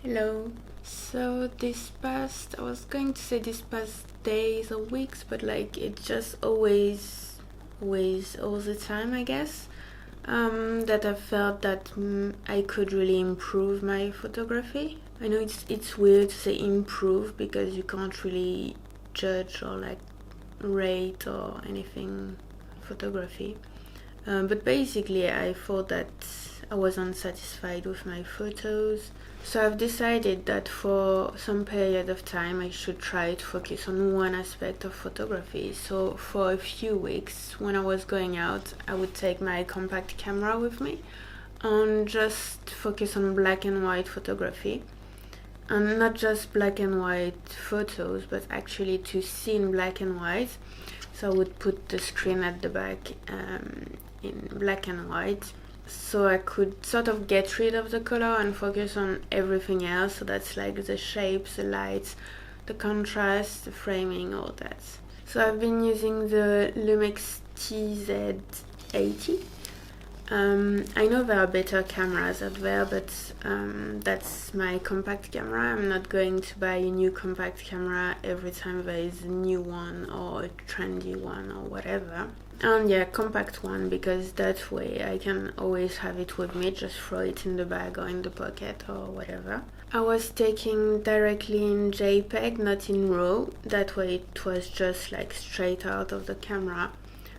Hello. So I was going to say this past days or weeks, but like it's just always all the time, I guess, that I felt that I could really improve my photography. I know it's weird to say improve because you can't really judge or like rate or anything photography. But basically, I thought that I was unsatisfied with my photos. So I've decided that for some period of time I should try to focus on one aspect of photography. So for a few weeks, when I was going out, I would take my compact camera with me and just focus on black and white photography. And not just black and white photos, but actually to see in black and white. So I would put the screen at the back in black and white, so I could sort of get rid of the color and focus on everything else. So that's like the shapes, the lights, the contrast, the framing, all that. So I've been using the Lumix TZ80. I know there are better cameras out there, but that's my compact camera. I'm not going to buy a new compact camera every time there is a new one or a trendy one or whatever. And yeah, compact one, because that way I can always have it with me, just throw it in the bag or in the pocket or whatever. I was taking directly in JPEG, not in RAW. That way it was just like straight out of the camera,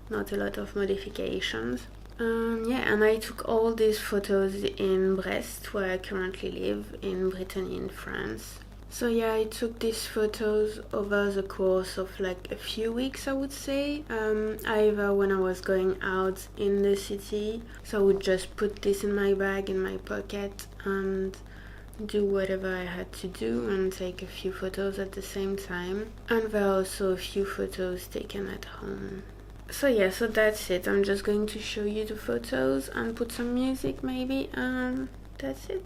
not a lot of modifications. And I took all these photos in Brest, where I currently live, in Brittany in France. So yeah, I took these photos over the course of like a few weeks, I would say. Either when I was going out in the city, so I would just put this in my bag, in my pocket, and do whatever I had to do and take a few photos at the same time. And there are also a few photos taken at home. So yeah, so that's it. I'm just going to show you the photos and put some music maybe, and that's it.